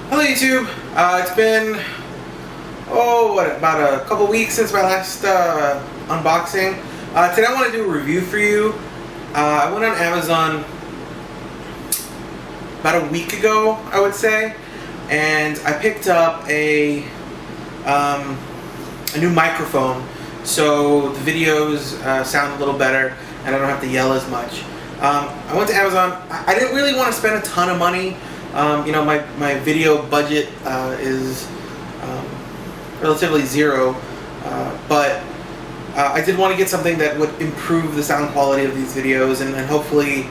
Hello YouTube. It's been about a couple weeks since my last unboxing. Today I want to do a review for you. I went on Amazon about a week ago, I would say, and I picked up a new microphone, so the videos sound a little better and I don't have to yell as much. I went to Amazon. I didn't really want to spend a ton of money. You know, my video budget is relatively zero, but I did want to get something that would improve the sound quality of these videos and hopefully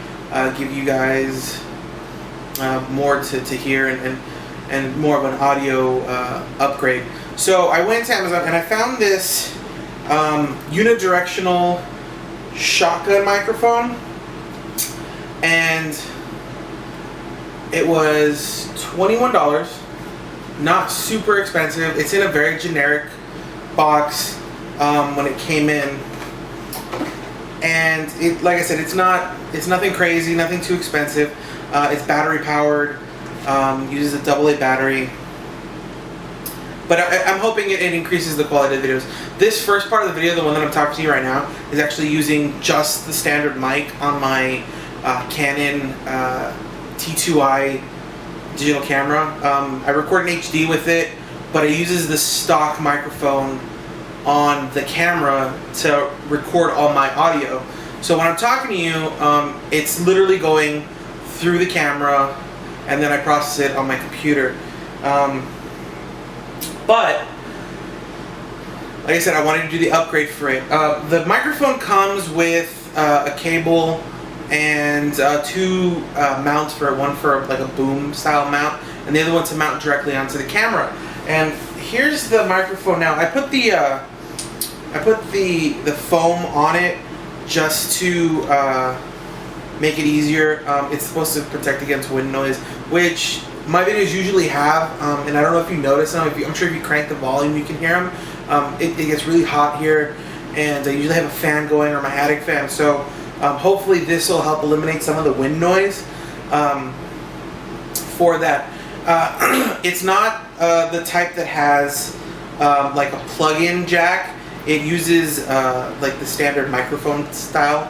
give you guys more to hear and more of an audio upgrade. So I went to Amazon and I found this Uni-Directional shotgun microphone, and it was $21, not super expensive. It's in a very generic box when it came in, and like I said, it's nothing crazy, nothing too expensive. It's battery powered, uses a AA battery, but I'm hoping it increases the quality of the videos. This first part of the video, the one that I'm talking to you right now, is actually using just the standard mic on my Canon T2i digital camera. I record in HD with it, but it uses the stock microphone on the camera to record all my audio. So when I'm talking to you, it's literally going through the camera and then I process it on my computer. But like I said, I wanted to do the upgrade for it. The microphone comes with a cable and two mounts, one for like a boom style mount and the other one to mount directly onto the camera. And here's the microphone now. I put the foam on it just to make it easier. It's supposed to protect against wind noise, which my videos usually have, and I don't know if you notice them. I'm sure if you crank the volume you can hear them. It gets really hot here, and I usually have a fan going, or my attic fan, so hopefully this will help eliminate some of the wind noise for that. It's not the type that has like a plug-in jack. It uses like the standard microphone style,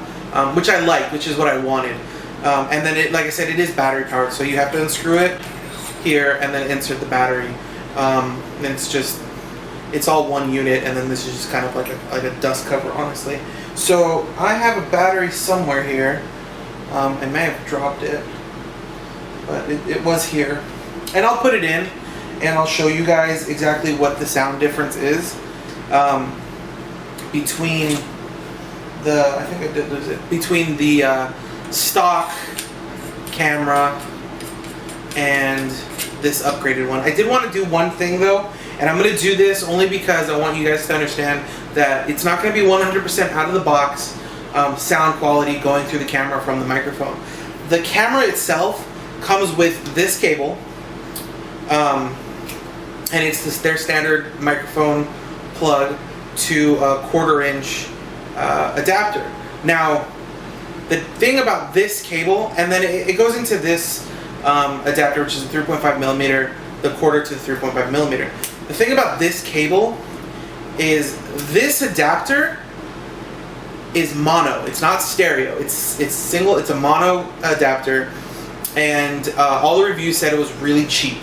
which I like, which is what I wanted. And then, like I said, it is battery powered, so you have to unscrew it here and then insert the battery. And it's all one unit, and then this is just kind of like a dust cover, honestly. So I have a battery somewhere here. I may have dropped it, but it was here. And I'll put it in, and I'll show you guys exactly what the sound difference is between the, I think I did lose it, between the stock camera and this upgraded one. I did want to do one thing though, and I'm going to do this only because I want you guys to understand that it's not going to be 100% out of the box sound quality going through the camera from the microphone. The camera itself comes with this cable, and it's their standard microphone plug to a 1/4 inch adapter. Now, the thing about this cable, and then it goes into this adapter, which is a 3.5 millimeter, the 1/4 to the 3.5 millimeter. The thing about this cable is this adapter is mono. It's not stereo. It's single. It's a mono adapter, and all the reviews said it was really cheap.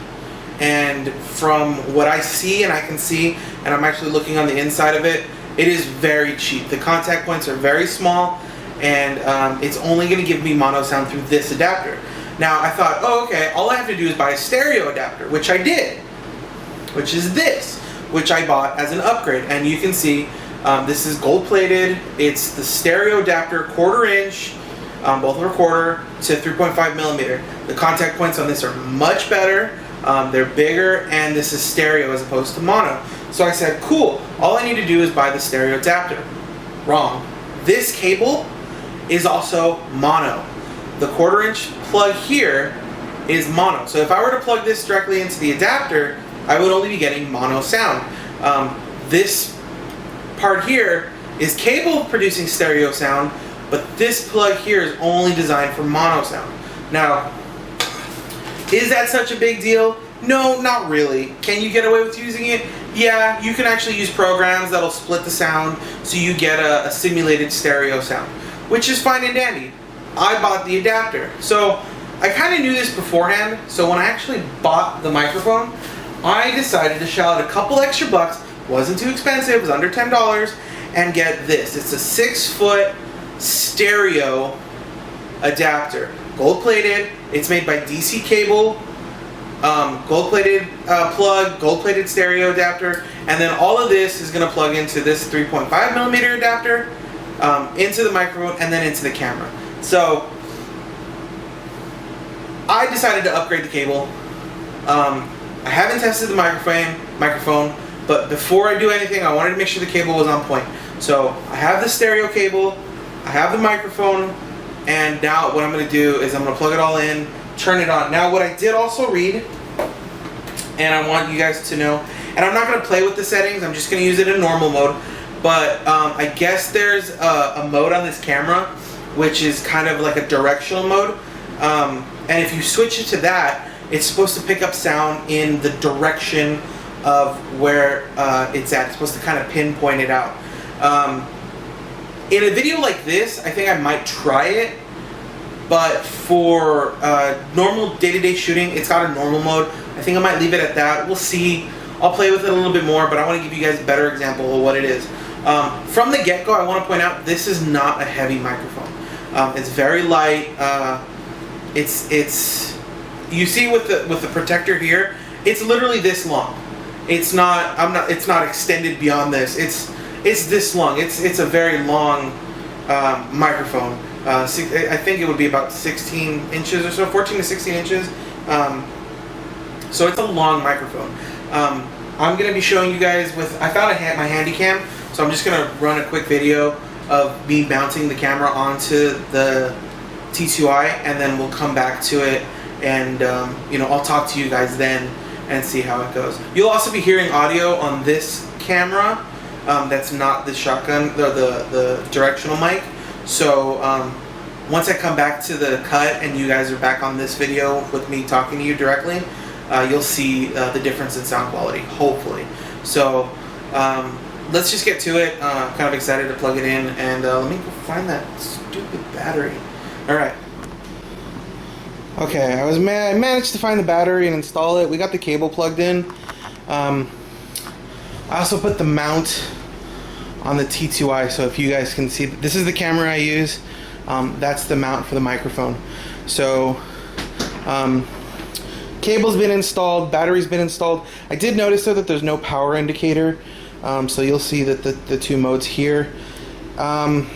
And from what I see, and I can see, and I'm actually looking on the inside of it, it is very cheap. The contact points are very small, and it's only going to give me mono sound through this adapter. Now I thought, oh okay, all I have to do is buy a stereo adapter, which I did, which is this, which I bought as an upgrade. And you can see this is gold plated. It's the stereo adapter, 1/4 inch, both are 1/4 to 3.5 millimeter. The contact points on this are much better. They're bigger, and this is stereo as opposed to mono. So I said, cool, all I need to do is buy the stereo adapter. Wrong. This cable is also mono. The 1/4 inch plug here is mono. So if I were to plug this directly into the adapter, I would only be getting mono sound. This part here is capable of producing stereo sound, but this plug here is only designed for mono sound. Now, is that such a big deal? No, not really. Can you get away with using it? Yeah, you can actually use programs that'll split the sound so you get a simulated stereo sound, which is fine and dandy. I bought the adapter. So I kind of knew this beforehand, so when I actually bought the microphone, I decided to shell out a couple extra bucks, wasn't too expensive, it was under $10, and get this. It's a 6-foot stereo adapter. Gold plated, it's made by DC Cable, gold plated plug, gold plated stereo adapter, and then all of this is going to plug into this 3.5mm adapter, into the microphone, and then into the camera. So I decided to upgrade the cable. I haven't tested the microphone, but before I do anything, I wanted to make sure the cable was on point. So I have the stereo cable, I have the microphone, and now what I'm going to do is I'm going to plug it all in, turn it on. Now what I did also read, and I want you guys to know, and I'm not going to play with the settings, I'm just going to use it in normal mode, but I guess there's a mode on this camera which is kind of like a directional mode, and if you switch it to that, it's supposed to pick up sound in the direction of where it's at. It's supposed to kind of pinpoint it out. In a video like this, I think I might try it, but for normal day-to-day shooting, it's got a normal mode. I think I might leave it at that. We'll see. I'll play with it a little bit more, but I want to give you guys a better example of what it is. From the get-go, I want to point out this is not a heavy microphone. It's very light. You see with the protector here, it's literally this long. It's not extended beyond this. It's this long. It's a very long microphone. I think it would be about 16 inches or so, 14 to 16 inches. So it's a long microphone. I'm going to be showing you guys I found my handy cam, so I'm just going to run a quick video of me mounting the camera onto the T2i, and then we'll come back to it, and I'll talk to you guys then and see how it goes. You'll also be hearing audio on this camera that's not the shotgun, the directional mic. So once I come back to the cut and you guys are back on this video with me talking to you directly, you'll see the difference in sound quality, hopefully. So let's just get to it. Kind of excited to plug it in, and let me go find that stupid battery. Alright. Okay, I managed to find the battery and install it. We got the cable plugged in. I also put the mount on the T2i, so if you guys can see, this is the camera I use. That's the mount for the microphone. So cable's been installed, battery's been installed. I did notice though that there's no power indicator, so you'll see that the two modes here. I'm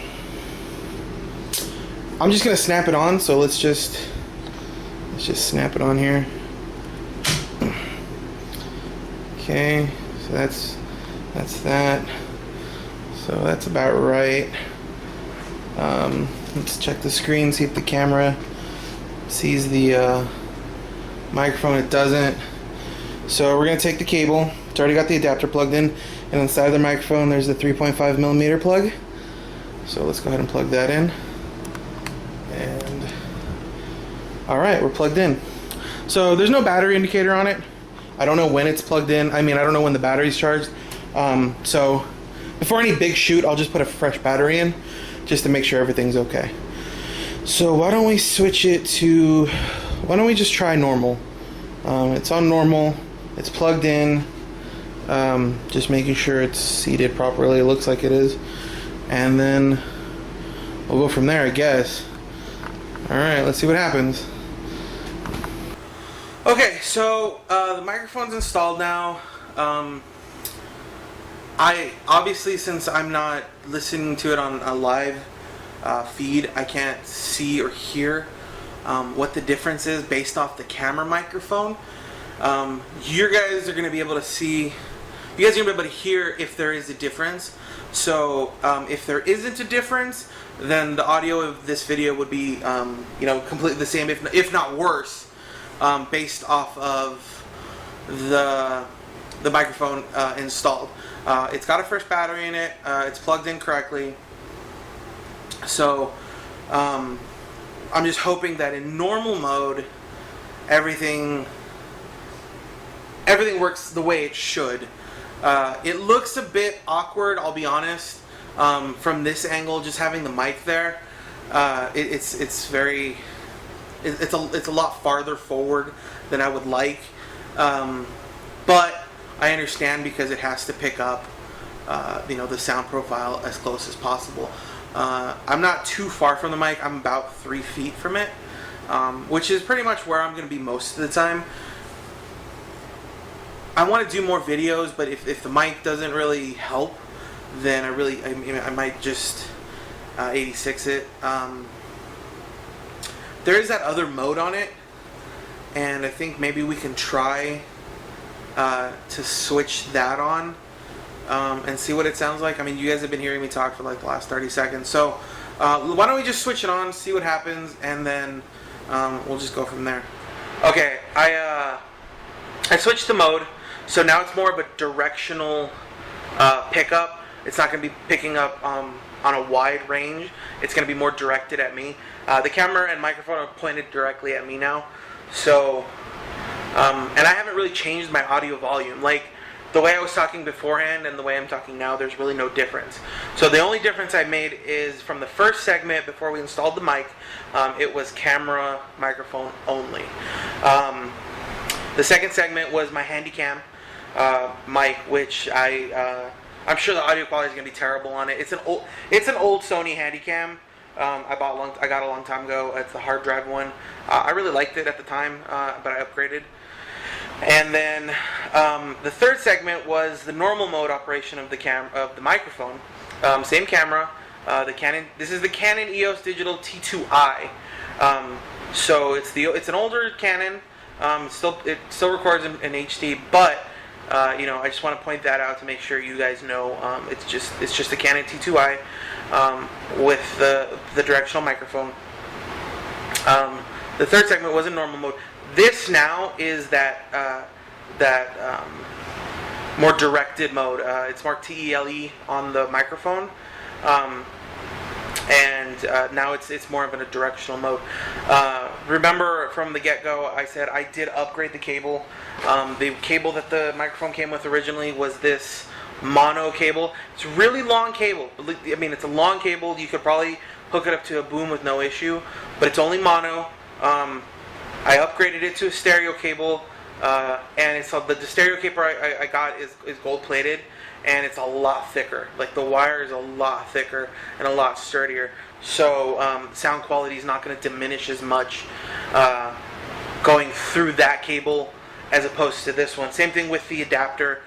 just gonna snap it on, so let's just snap it on here. Okay, so that's that. So that's about right. Let's check the screen, see if the camera sees the microphone. It doesn't. So we're gonna take the cable. It's already got the adapter plugged in, and inside the microphone there's the 3.5mm plug. So let's go ahead and plug that in. And alright, we're plugged in. So there's no battery indicator on it. I don't know when it's plugged in. I don't know when the battery's charged. So before any big shoot, I'll just put a fresh battery in just to make sure everything's okay. So why don't we switch it to, why don't we just try normal? It's on normal, it's plugged in, just making sure it's seated properly. It looks like it is. And then we'll go from there, I guess. Alright, let's see what happens. Okay, so the microphone's installed now. I obviously, since I'm not listening to it on a live feed, I can't see or hear what the difference is based off the camera microphone. You guys are going to be able to see, you guys are going to be able to hear if there is a difference. So if there isn't a difference, then the audio of this video would be completely the same, if not worse, based off of the microphone installed. It's got a fresh battery in it. It's plugged in correctly. So I'm just hoping that in normal mode everything everything works the way it should. It looks a bit awkward, I'll be honest, from this angle, just having the mic there. It's a lot farther forward than I would like, but I understand because it has to pick up the sound profile as close as possible. I'm not too far from the mic. I'm about 3 feet from it, which is pretty much where I'm going to be most of the time. I want to do more videos, but if the mic doesn't really help, then I might just 86 it. There is that other mode on it, and I think maybe we can try to switch that on and see what it sounds like. I mean, you guys have been hearing me talk for like the last 30 seconds, so why don't we just switch it on, see what happens, and then we'll just go from there. Okay, I switched the mode, so now it's more of a directional pickup. It's not going to be picking up on a wide range. It's going to be more directed at me. The camera and microphone are pointed directly at me now, so and I haven't really changed my audio volume. Like the way I was talking beforehand and the way I'm talking now, there's really no difference. So the only difference I made is from the first segment before we installed the mic, it was camera, microphone only. The second segment was my Handycam mic, which I'm sure the audio quality is going to be terrible on it. It's an old Sony Handycam. I got a long time ago. It's the hard drive one. I really liked it at the time, but I upgraded. And then the third segment was the normal mode operation of the microphone. Same camera. This is the Canon EOS Digital T2i. So it's an older Canon. It still records in HD, but I just want to point that out to make sure you guys know it's just a Canon T2i with the directional microphone. The third segment was in normal mode. This now is that more directed mode. It's marked TELE on the microphone, and now it's more of in a directional mode. Remember from the get-go, I said I did upgrade the cable. The cable that the microphone came with originally was this mono cable. It's a really long cable. I mean, it's a long cable. You could probably hook it up to a boom with no issue, but it's only mono. I upgraded it to a stereo cable, and the stereo cable I got is gold plated, and it's a lot thicker. Like the wire is a lot thicker and a lot sturdier, so sound quality is not going to diminish as much going through that cable as opposed to this one. Same thing with the adapter.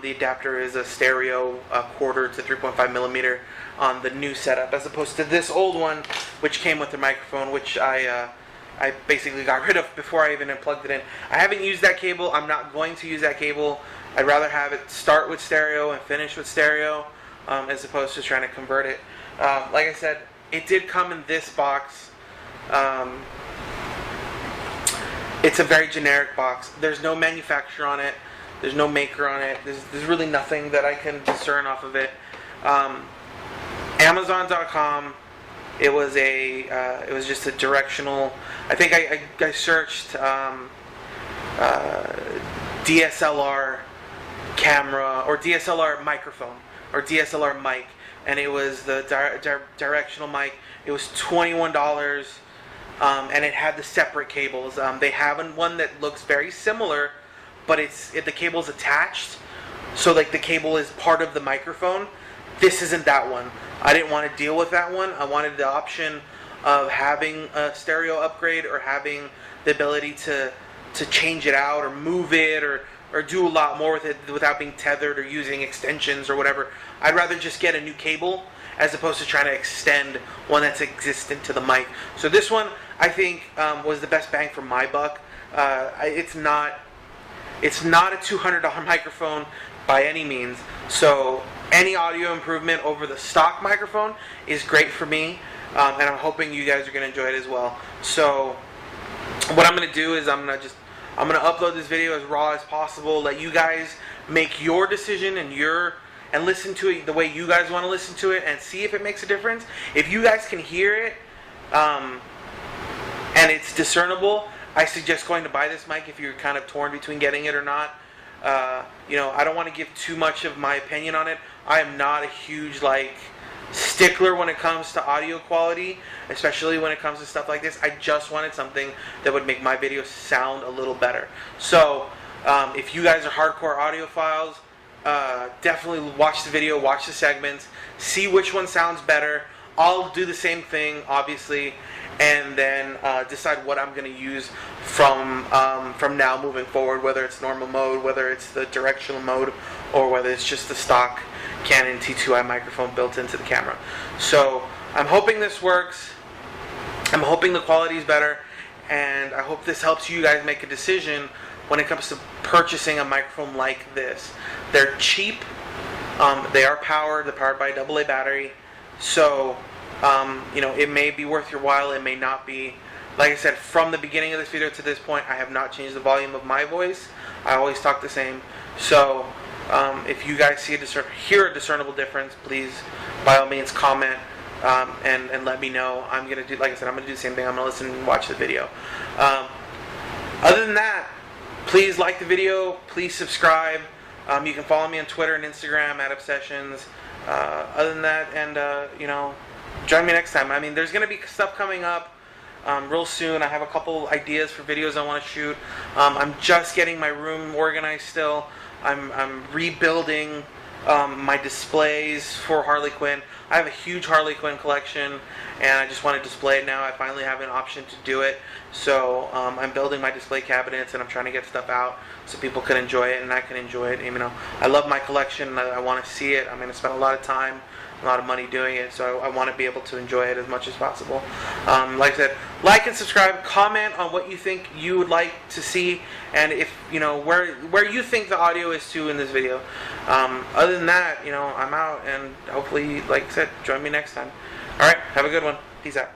The adapter is a stereo 1/4 to 3.5 millimeter on the new setup, as opposed to this old one, which came with the microphone, which I basically got rid of before I even plugged it in. I haven't used that cable. I'm not going to use that cable. I'd rather have it start with stereo and finish with stereo, as opposed to trying to convert it. Like I said, it did come in this box. It's a very generic box. There's no manufacturer on it. There's no maker on it. There's really nothing that I can discern off of it. Amazon.com. It was just a directional. I think I searched DSLR camera or DSLR microphone or DSLR mic, and it was the directional mic. It was $21, and it had the separate cables. They have one that looks very similar, but the cable's attached, so like the cable is part of the microphone. This isn't that one. I didn't want to deal with that one. I wanted the option of having a stereo upgrade or having the ability to change it out or move it or do a lot more with it without being tethered or using extensions or whatever. I'd rather just get a new cable as opposed to trying to extend one that's existent to the mic. So this one, I think, was the best bang for my buck. It's not a $200 microphone by any means. So any audio improvement over the stock microphone is great for me, and I'm hoping you guys are going to enjoy it as well. So what I'm going to do is I'm going to upload this video as raw as possible, let you guys make your decision and listen to it the way you guys want to listen to it, and see if it makes a difference. If you guys can hear it and it's discernible, I suggest going to buy this mic if you're kind of torn between getting it or not. You know, I don't want to give too much of my opinion on it. I am not a huge stickler when it comes to audio quality, especially when it comes to stuff like this. I just wanted something that would make my videos sound a little better. So if you guys are hardcore audiophiles, definitely watch the video, watch the segments, see which one sounds better. I'll do the same thing, obviously, and then decide what I'm going to use from now moving forward, whether it's normal mode, whether it's the directional mode, or whether it's just the stock Canon T2i microphone built into the camera. So I'm hoping this works. I'm hoping the quality is better, and I hope this helps you guys make a decision when it comes to purchasing a microphone like this. They're cheap. They are powered. They're powered by a AA battery. So, you know, it may be worth your while. It may not be. Like I said, from the beginning of this video to this point, I have not changed the volume of my voice. I always talk the same. So, if you guys hear a discernible difference, please, by all means, comment and let me know. I'm gonna do, like I said, I'm gonna do the same thing. I'm gonna listen and watch the video. Other than that, please like the video. Please subscribe. You can follow me on Twitter and Instagram at Obsessions. Other than that, and you know, join me next time. I mean, there's gonna be stuff coming up real soon. I have a couple ideas for videos I want to shoot. I'm just getting my room organized still. I'm rebuilding my displays for Harley Quinn. I have a huge Harley Quinn collection, and I just want to display it now. I finally have an option to do it. So I'm building my display cabinets, and I'm trying to get stuff out so people can enjoy it and I can enjoy it. You know, I love my collection, and I want to see it. I'm going to spend a lot of time, a lot of money doing it, so I want to be able to enjoy it as much as possible. Like I said, like and subscribe, comment on what you think you would like to see, and if you know where you think the audio is to in this video. Other than that, you know, I'm out, and hopefully, like I said, join me next time. Alright, have a good one. Peace out.